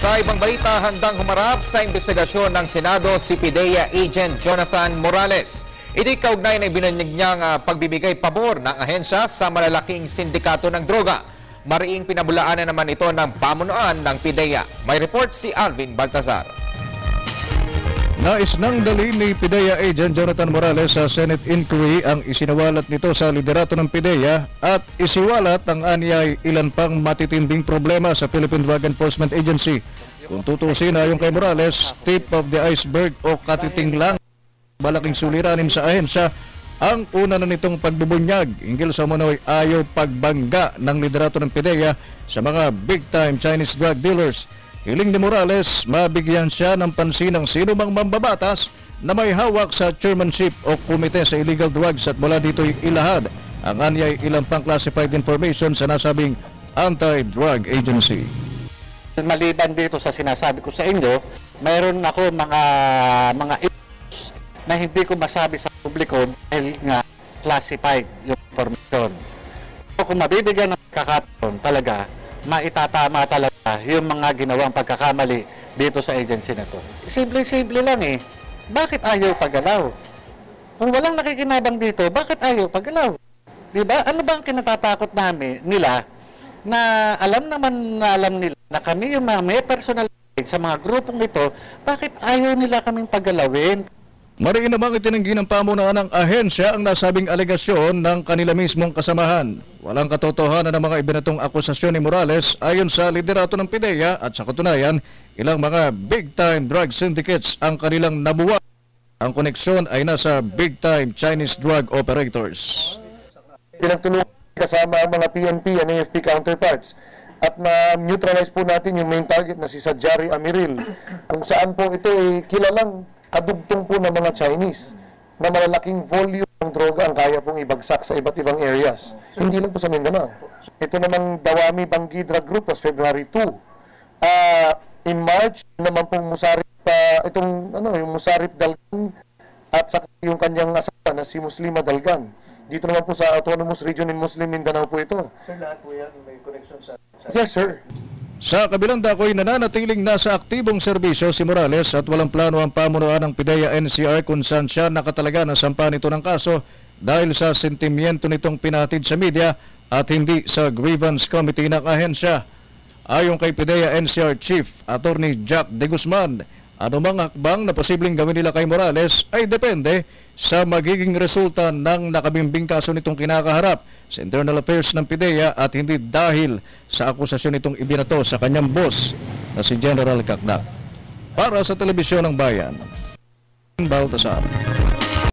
Sa ibang balita, handang humarap sa investigasyon ng Senado si PIDEA Agent Jonathan Morales. Ito'y kaugnay na ibinunyag niyang pagbibigay pabor ng ahensya sa malalaking sindikato ng droga. Mariing pinabulaanan naman ito ng pamunuan ng PIDEA. May report si Alvin Baltazar. Nais nang dalhin ni PIDEA Agent Jonathan Morales sa Senate inquiry ang isinawalat nito sa liderato ng PIDEA at isiwalat ang anyay ilan pang matitinding problema sa Philippine Drug Enforcement Agency. Kung tutusin ayon kay Morales, tip of the iceberg o katiting lang malaking suliranin sa ahensya ang una na nitong pagbubunyag hinggil sa manoy ayaw pagbangga ng liderato ng PIDEA sa mga big-time Chinese drug dealers. Hiling ni Morales, mabigyan siya ng pansin ng sino mang mambabatas na may hawak sa chairmanship o komite sa illegal drugs at mula dito'y ilahad ang anyay ilang pang classified information sa nasabing anti-drug agency. Maliban dito sa sinasabi ko sa inyo, mayroon ako mga issues na hindi ko masabi sa publiko dahil nga classified yung information. So, kung mabibigyan ng kakataon talaga, maitatama talaga yung mga ginawang pagkakamali dito sa agency na to. Simple-simple lang eh. Bakit ayaw paggalaw? Kung walang nakikinabang dito, bakit ayaw paggalaw? Diba? Ano ba ang kinatatakot nila na alam nila na kami yung mga may personal sa mga grupong ito, bakit ayaw nila kaming paggalawin? Mariin namang itinanggi ng pamunuan ng ahensya ang nasabing alegasyon ng kanila mismong kasamahan. Walang katotohanan ng mga ibinatong akusasyon ni Morales ayon sa liderato ng PIDEA at sa katunayan, ilang mga big-time drug syndicates ang kanilang nabuwa. Ang koneksyon ay nasa big-time Chinese drug operators. Pinagtulungan kasama ang mga PNP and AFP counterparts at na-neutralize po natin yung main target na si Sajari Amiril, kung saan po ito ay kilalang kadugtong po ng mga Chinese na malalaking volume ng droga ang kaya pong ibagsak sa iba't ibang areas. Hindi lang po sa Mindanao. Ito namang Dawami Banggi Drug Group was February 2. In March naman pong yung Musarip Dalgan at sa yung kanyang asawa na si Muslima Dalgan. Dito naman po sa Autonomous Region in Muslim Mindanao po ito. Sir, lahat po yan may connection sa... Yes, sir. Sa kabilang dakoy, nananatiling nasa aktibong serbisyo si Morales at walang plano ang pamunuan ng PIDEA NCR kung saan siya nakatalaga na sampa nito ng kaso dahil sa sentimiento nitong pinatid sa media at hindi sa grievance committee ng ahensya. Ayon kay PIDEA NCR Chief Attorney Jack De Guzman, anumang hakbang na posibleng gawin nila kay Morales ay depende sa magiging resulta ng nakabimbing kaso nitong kinakaharap sa Internal Affairs ng PIDEA at hindi dahil sa akusasyon nitong ibinato sa kanyang boss na si General Kakdak. Para sa Telebisyon ng Bayan, Baltasar.